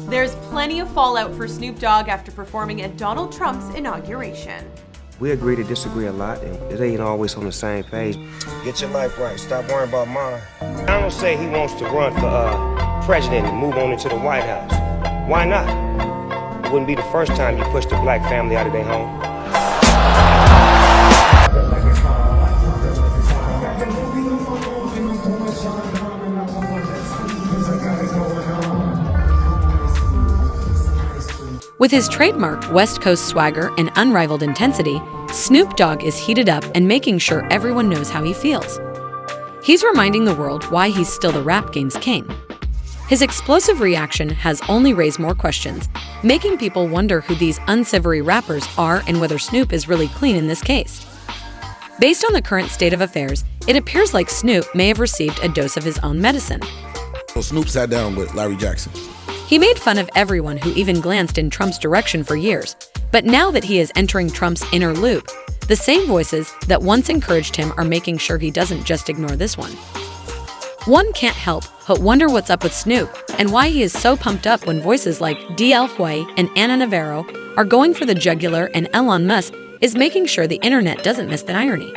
There's plenty of fallout for Snoop Dogg after performing at Donald Trump's inauguration. We agree to disagree a lot, and it ain't always on the same page. Get your life right. Stop worrying about mine. Donald say he wants to run for president and move on into the White House. Why not? It wouldn't be the first time you pushed a black family out of their home. With his trademark West Coast swagger and unrivaled intensity, Snoop Dogg is heated up and making sure everyone knows how he feels. He's reminding the world why he's still the rap game's king. His explosive reaction has only raised more questions, making people wonder who these unsavory rappers are and whether Snoop is really clean in this case. Based on the current state of affairs, it appears like Snoop may have received a dose of his own medicine. So Snoop sat down with Larry Jackson. He made fun of everyone who even glanced in Trump's direction for years, but now that he is entering Trump's inner loop, the same voices that once encouraged him are making sure he doesn't just ignore this one. One can't help but wonder what's up with Snoop and why he is so pumped up when voices like D.L. Hue and Ana Navarro are going for the jugular, and Elon Musk is making sure the internet doesn't miss the irony.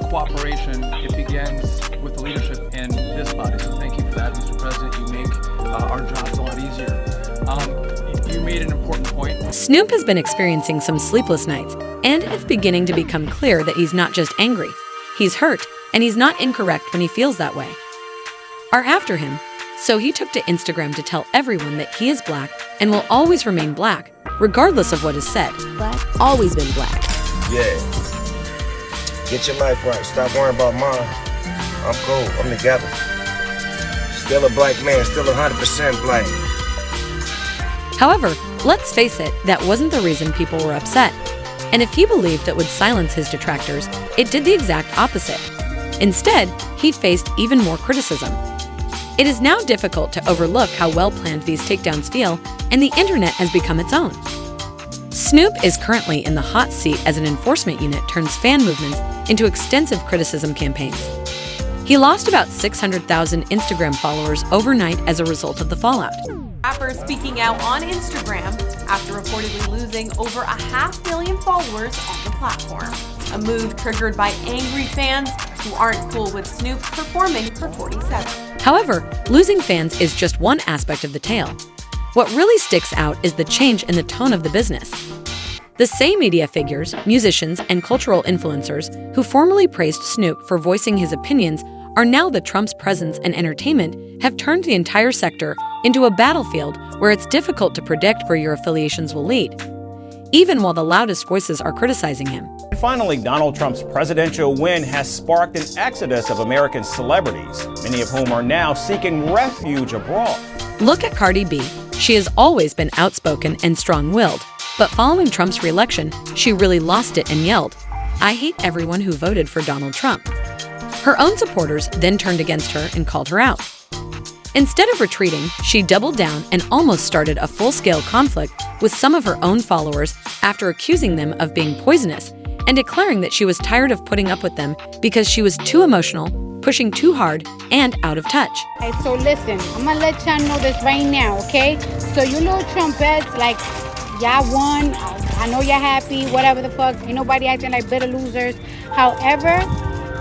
Cooperation, it begins with the leadership in this body. So thank you for that, Mr. President. You make our jobs a lot easier. You made an important point. Snoop has been experiencing some sleepless nights, and it's beginning to become clear that he's not just angry. He's hurt, and he's not incorrect when he feels that way. Are after him, so he took to Instagram to tell everyone that he is black and will always remain black, regardless of what is said. Black, always been black. Yeah. Get your life right. Stop worrying about mine. I'm cool. I'm together. Still a black man. Still 100% black. However, let's face it, that wasn't the reason people were upset. And if he believed it would silence his detractors, it did the exact opposite. Instead, he faced even more criticism. It is now difficult to overlook how well-planned these takedowns feel, and the internet has become its own. Snoop is currently in the hot seat as an enforcement unit turns fan movements into extensive criticism campaigns. He lost about 600,000 Instagram followers overnight as a result of the fallout. Rapper speaking out on Instagram after reportedly losing over 500,000 followers on the platform. A move triggered by angry fans who aren't cool with Snoop performing for 47. However, losing fans is just one aspect of the tale. What really sticks out is the change in the tone of the business. The same media figures, musicians, and cultural influencers who formerly praised Snoop for voicing his opinions are now the Trump's presence and entertainment have turned the entire sector into a battlefield where it's difficult to predict where your affiliations will lead, even while the loudest voices are criticizing him. And finally, Donald Trump's presidential win has sparked an exodus of American celebrities, many of whom are now seeking refuge abroad. Look at Cardi B. She has always been outspoken and strong-willed, but following Trump's re-election, she really lost it and yelled, "I hate everyone who voted for Donald Trump." Her own supporters then turned against her and called her out. Instead of retreating, she doubled down and almost started a full-scale conflict with some of her own followers after accusing them of being poisonous and declaring that she was tired of putting up with them because she was too emotional, pushing too hard, and out of touch. Hey, so listen, I'm gonna let y'all know this right now, okay? So you little Trumpets, like, y'all won, I know y'all happy, whatever the fuck, ain't nobody acting like bitter losers. However,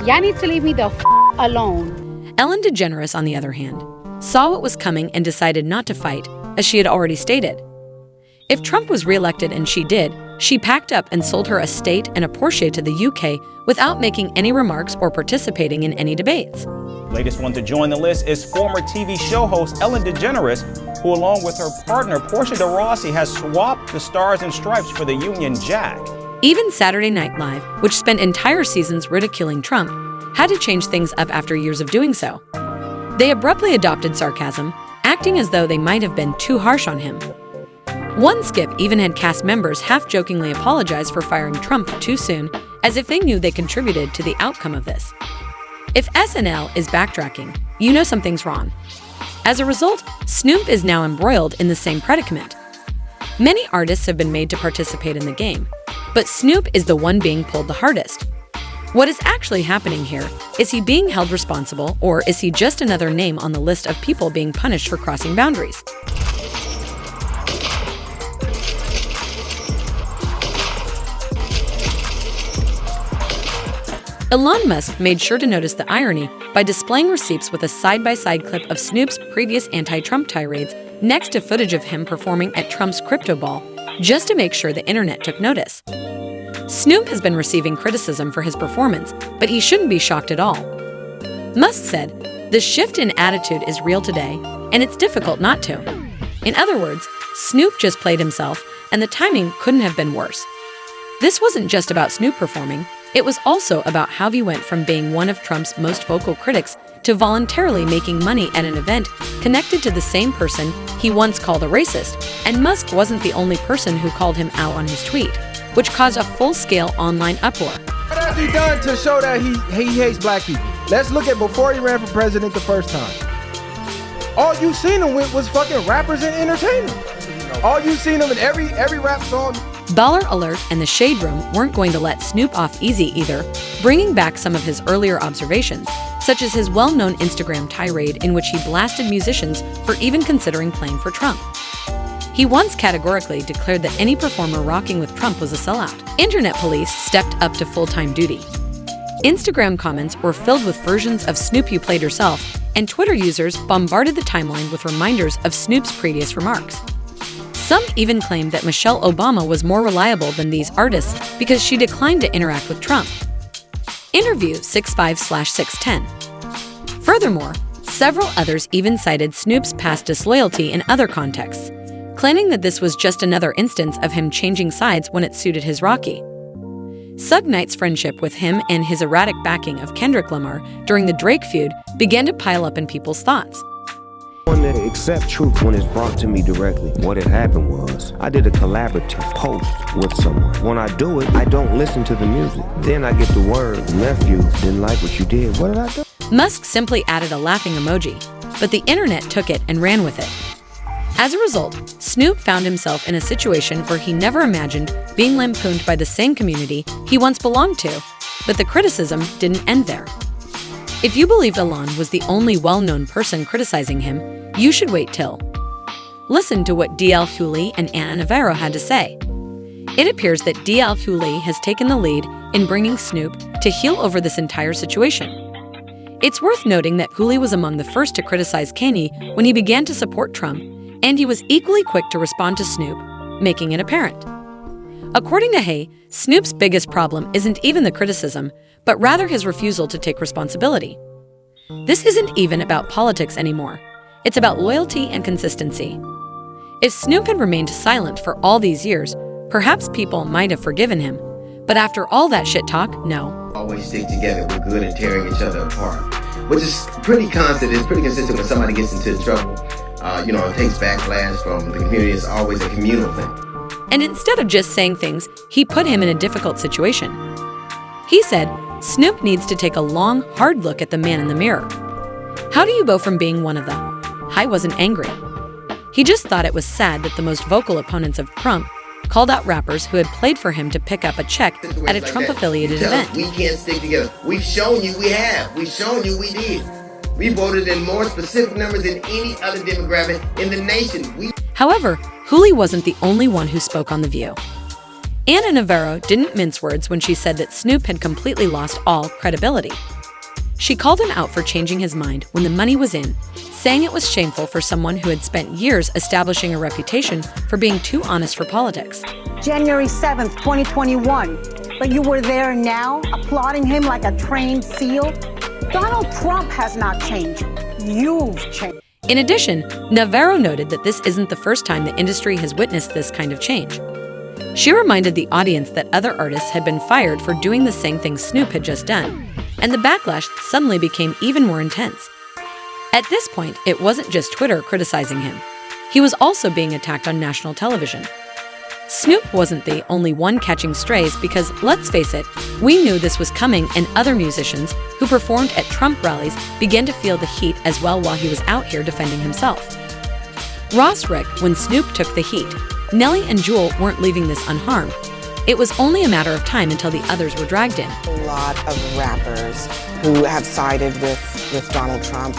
y'all need to leave me the alone. Ellen DeGeneres, on the other hand, saw what was coming and decided not to fight, as she had already stated. If Trump was reelected, and she did, she packed up and sold her estate and a Porsche to the UK without making any remarks or participating in any debates. Latest one to join the list is former TV show host Ellen DeGeneres, who along with her partner Portia de Rossi has swapped the Stars and Stripes for the Union Jack. Even Saturday Night Live, which spent entire seasons ridiculing Trump, had to change things up after years of doing so. They abruptly adopted sarcasm, acting as though they might have been too harsh on him. One skip even had cast members half-jokingly apologize for firing Trump too soon, as if they knew they contributed to the outcome of this. If SNL is backtracking, you know something's wrong. As a result, Snoop is now embroiled in the same predicament. Many artists have been made to participate in the game, but Snoop is the one being pulled the hardest. What is actually happening here? Is he being held responsible, or is he just another name on the list of people being punished for crossing boundaries? Elon Musk made sure to notice the irony by displaying receipts with a side-by-side clip of Snoop's previous anti-Trump tirades next to footage of him performing at Trump's crypto ball, just to make sure the internet took notice. Snoop has been receiving criticism for his performance, but he shouldn't be shocked at all. Musk said, "The shift in attitude is real today, and it's difficult not to." In other words, Snoop just played himself, and the timing couldn't have been worse. This wasn't just about Snoop performing, it was also about how he went from being one of Trump's most vocal critics to voluntarily making money at an event connected to the same person he once called a racist, and Musk wasn't the only person who called him out on his tweet, which caused a full-scale online uproar. What has he done to show that he hates black people? Let's look at before he ran for president the first time. All you seen him with was fucking rappers and entertainers. All you seen him in every rap song. Baller Alert and the Shade Room weren't going to let Snoop off easy either, bringing back some of his earlier observations, such as his well-known Instagram tirade in which he blasted musicians for even considering playing for Trump. He once categorically declared that any performer rocking with Trump was a sellout. Internet police stepped up to full-time duty. Instagram comments were filled with versions of Snoop You Played Yourself, and Twitter users bombarded the timeline with reminders of Snoop's previous remarks. Some even claimed that Michelle Obama was more reliable than these artists because she declined to interact with Trump. Interview 65/610. Furthermore, several others even cited Snoop's past disloyalty in other contexts, claiming that this was just another instance of him changing sides when it suited his Rocky. Suge Knight's friendship with him and his erratic backing of Kendrick Lamar during the Drake feud began to pile up in people's thoughts. I want to accept truth when it's brought to me directly. What had happened was, I did a collaborative post with someone. When I do it, I don't listen to the music. Then I get the word, nephew, didn't like what you did. What did I do? Musk simply added a laughing emoji, but the internet took it and ran with it. As a result, Snoop found himself in a situation where he never imagined being lampooned by the same community he once belonged to, but the criticism didn't end there. If you believed Elon was the only well-known person criticizing him, you should wait till. Listen to what DL Hewley and Ana Navarro had to say. It appears that DL Hewley has taken the lead in bringing Snoop to heel over this entire situation. It's worth noting that Hewley was among the first to criticize Kanye when he began to support Trump, and he was equally quick to respond to Snoop, making it apparent. According to Hay, Snoop's biggest problem isn't even the criticism, but rather his refusal to take responsibility. This isn't even about politics anymore. It's about loyalty and consistency. If Snoop had remained silent for all these years, perhaps people might have forgiven him. But after all that shit talk, no. Always stick together. We're good at tearing each other apart, which is pretty constant. It's pretty consistent when somebody gets into trouble. It takes backlash from the community. It's always a communal thing. And instead of just saying things, he put him in a difficult situation. He said, Snoop needs to take a long, hard look at the man in the mirror. How do you go from being one of the I wasn't angry? He just thought it was sad that the most vocal opponents of Trump called out rappers who had played for him to pick up a check at a Trump-affiliated event. We can't stick together. We've shown you we have. We've shown you we did. We voted in more specific numbers than any other demographic in the nation. However, Hewley wasn't the only one who spoke on The View. Ana Navarro didn't mince words when she said that Snoop had completely lost all credibility. She called him out for changing his mind when the money was in, saying it was shameful for someone who had spent years establishing a reputation for being too honest for politics. January 7th, 2021, but you were there now, applauding him like a trained SEAL? Donald Trump has not changed. You've changed. In addition, Navarro noted that this isn't the first time the industry has witnessed this kind of change. She reminded the audience that other artists had been fired for doing the same thing Snoop had just done, and the backlash suddenly became even more intense. At this point, it wasn't just Twitter criticizing him. He was also being attacked on national television. Snoop wasn't the only one catching strays because, let's face it, we knew this was coming, and other musicians who performed at Trump rallies began to feel the heat as well while he was out here defending himself. Ross Rick, when Snoop took the heat, Nelly and Jewel weren't leaving this unharmed. It was only a matter of time until the others were dragged in. A lot of rappers who have sided with Donald Trump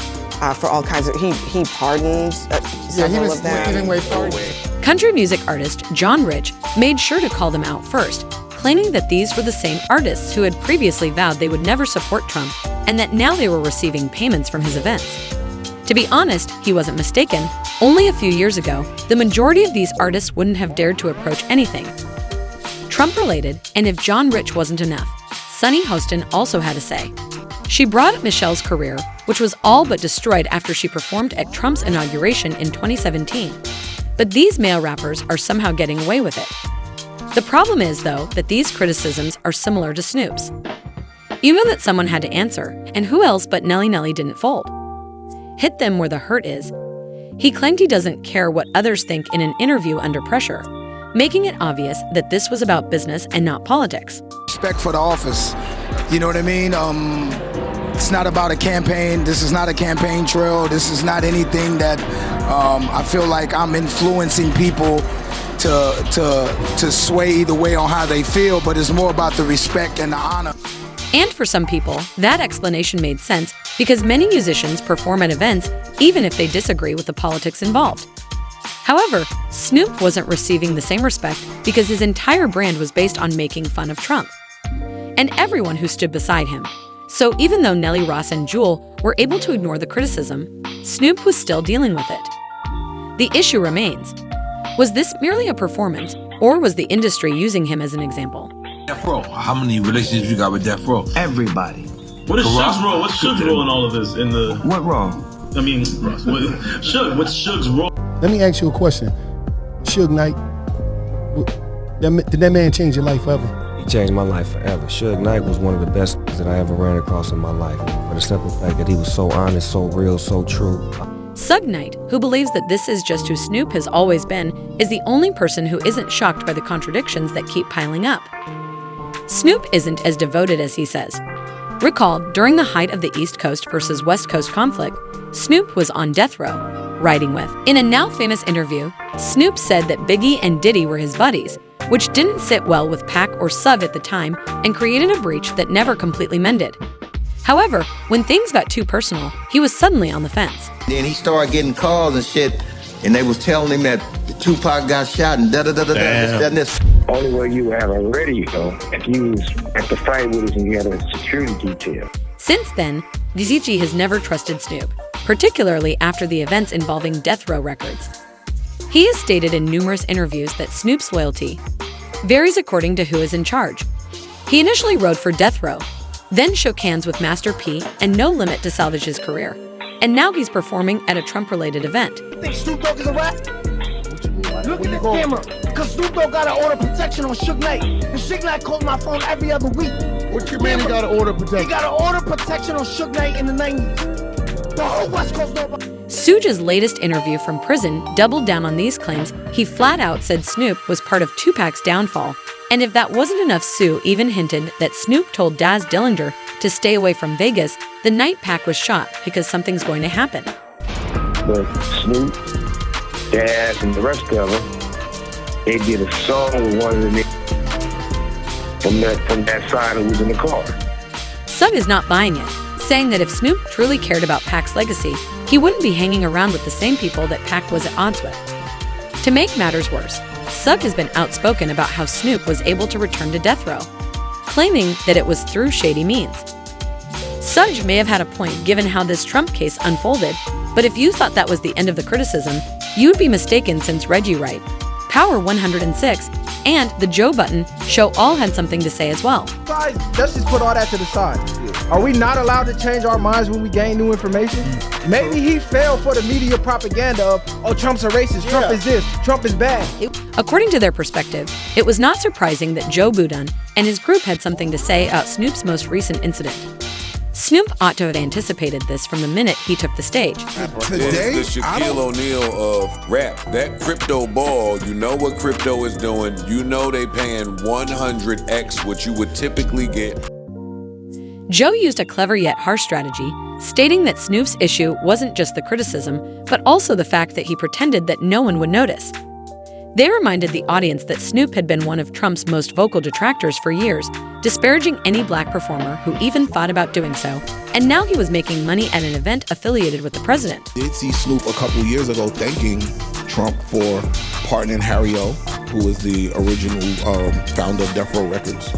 for all kinds of, he pardoned several of them. Giving away pardons. Country music artist John Rich made sure to call them out first, claiming that these were the same artists who had previously vowed they would never support Trump and that now they were receiving payments from his events. To be honest, he wasn't mistaken. Only a few years ago, the majority of these artists wouldn't have dared to approach anything Trump-related, and if John Rich wasn't enough, Sunny Hostin also had a say. She brought up Michelle's career, which was all but destroyed after she performed at Trump's inauguration in 2017. But these male rappers are somehow getting away with it. The problem is, though, that these criticisms are similar to Snoop's. You know that someone had to answer, and who else but Nelly didn't fold? Hit them where the hurt is. He claimed he doesn't care what others think in an interview under pressure, making it obvious that this was about business and not politics. Respect for the office, you know what I mean? It's not about a campaign. This is not a campaign trail. This is not anything that I feel like I'm influencing people to sway either way on how they feel, but it's more about the respect and the honor. And for some people, that explanation made sense because many musicians perform at events even if they disagree with the politics involved. However, Snoop wasn't receiving the same respect because his entire brand was based on making fun of Trump and everyone who stood beside him. So even though Nelly Ross and Jewel were able to ignore the criticism, Snoop was still dealing with it. The issue remains. Was this merely a performance, or was the industry using him as an example? Death Row. How many relationships you got with Death Row? Everybody. What is Suge's role? What's Suge's role in all of this? What role? I mean, Suge. What's Suge's role? Let me ask you a question. Suge Knight, did that man change your life forever? He changed my life forever. Suge Knight was one of the best that I ever ran across in my life. For the simple fact that he was so honest, so real, so true. Suge Knight, who believes that this is just who Snoop has always been, is the only person who isn't shocked by the contradictions that keep piling up. Snoop isn't as devoted as he says. Recall, during the height of the East Coast versus West Coast conflict, Snoop was on death row, riding with. In a now famous interview, Snoop said that Biggie and Diddy were his buddies, which didn't sit well with Pac or Suv at the time and created a breach that never completely mended. However, when things got too personal, he was suddenly on the fence. Then he started getting calls and shit, and they was telling him that Tupac got shot and da-da-da-da-da, this, that, and this. Only way you have a radio if you was at the fight with us and you had a security detail. Since then, DCG has never trusted Snoop, particularly after the events involving Death Row Records. He has stated in numerous interviews that Snoop's loyalty varies according to who is in charge. He initially rode for Death Row, then shook hands with Master P and No Limit to salvage his career. And now he's performing at a Trump-related event. You think Snoop Dogg is a rat? Look at this camera, because Snoop Dogg got to order protection on Suge Knight. And Suge Knight calls my phone every other week. What you mean he got to order protection? He got to order protection on Suge Knight in the 90s. The whole West Coast know about. Suge's latest interview from prison doubled down on these claims. He flat out said Snoop was part of Tupac's downfall. And if that wasn't enough, Sue even hinted that Snoop told Daz Dillinger to stay away from Vegas the night Pac was shot because something's going to happen. But Snoop, Daz, and the rest of them, they did a song with one of the niggas from that side who was in the car. Sugg is not buying it, saying that if Snoop truly cared about Pac's legacy, he wouldn't be hanging around with the same people that Pac was at odds with. To make matters worse, Sugg has been outspoken about how Snoop was able to return to death row, claiming that it was through shady means. Sugg may have had a point given how this Trump case unfolded, but if you thought that was the end of the criticism, you'd be mistaken, since Reggie Wright, Power 106, and the Joe Button show all had something to say as well. Guys, let's just put all that to the side. Are we not allowed to change our minds when we gain new information? Maybe he fell for the media propaganda of, oh, Trump's a racist, Trump is this, Trump is bad. According to their perspective, it was not surprising that Joe Budden and his group had something to say about Snoop's most recent incident. Snoop ought to have anticipated this from the minute he took the stage. Today, the Shaquille O'Neal of rap. That crypto ball, you know what crypto is doing. You know they paying 100x what you would typically get. Joe used a clever yet harsh strategy, stating that Snoop's issue wasn't just the criticism, but also the fact that he pretended that no one would notice. They reminded the audience that Snoop had been one of Trump's most vocal detractors for years, disparaging any black performer who even thought about doing so, and now he was making money at an event affiliated with the president. I did see Snoop a couple years ago thanking Trump for pardoning Harry O. who is the original founder of Death Row Records,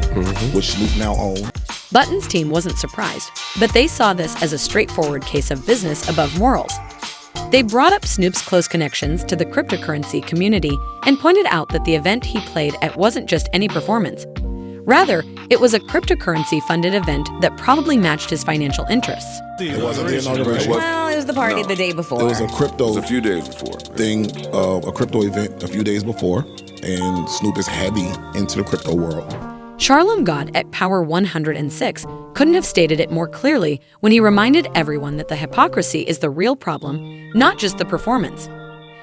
which Snoop now owns. Button's team wasn't surprised, but they saw this as a straightforward case of business above morals. They brought up Snoop's close connections to the cryptocurrency community and pointed out that the event he played at wasn't just any performance. Rather, it was a cryptocurrency-funded event that probably matched his financial interests. It wasn't the inauguration. Well, it was the party the day before. It was a crypto. It was a few days before. Thing, a crypto event a few days before, and Snoop is heavy into the crypto world. Charlem God at Power 106 couldn't have stated it more clearly when he reminded everyone that the hypocrisy is the real problem, not just the performance.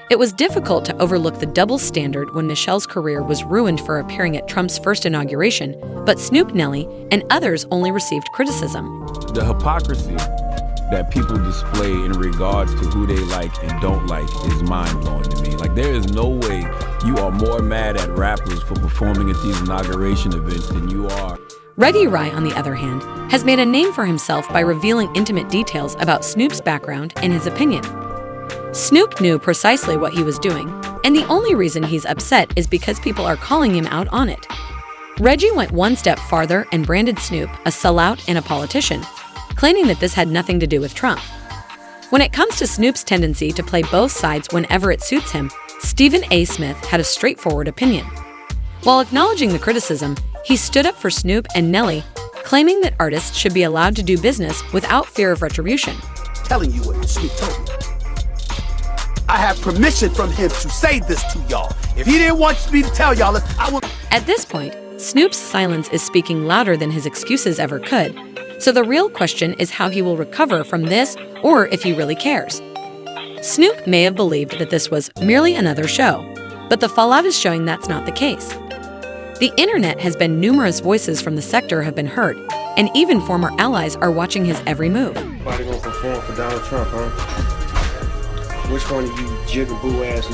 It was difficult to overlook the double standard when Michelle's career was ruined for appearing at Trump's first inauguration, but Snoop, Nelly, and others only received criticism. The hypocrisy that people display in regards to who they like and don't like is mind-blowing to me. Like, there is no way you are more mad at rappers for performing at these inauguration events than you are. Reddy Rye, on the other hand, has made a name for himself by revealing intimate details about Snoop's background and his opinion. Snoop knew precisely what he was doing, and the only reason he's upset is because people are calling him out on it. Reggie went one step farther and branded Snoop a sellout and a politician, claiming that this had nothing to do with Trump. When it comes to Snoop's tendency to play both sides whenever it suits him, Stephen A. Smith had a straightforward opinion. While acknowledging the criticism, he stood up for Snoop and Nelly, claiming that artists should be allowed to do business without fear of retribution. Telling you what Snoop told me. I have permission from him to say this to y'all. If he didn't want me to tell y'all this, I would. At this point, Snoop's silence is speaking louder than his excuses ever could. So the real question is how he will recover from this, or if he really cares. Snoop may have believed that this was merely another show, but the fallout is showing that's not the case. The internet has been numerous voices from the sector have been heard, and even former allies are watching his every move. Everybody gonna perform for Donald Trump, huh? Which one of you jigaboo ass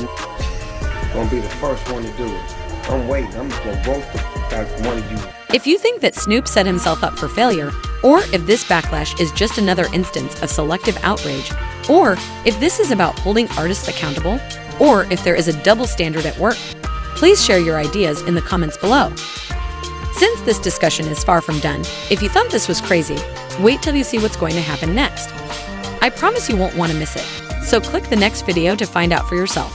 gonna be the first one to do it? I'm waiting. I'm gonna roast one of you. If you think that Snoop set himself up for failure, or if this backlash is just another instance of selective outrage, or if this is about holding artists accountable, or if there is a double standard at work, please share your ideas in the comments below. Since this discussion is far from done, if you thought this was crazy, wait till you see what's going to happen next. I promise you won't want to miss it, so click the next video to find out for yourself.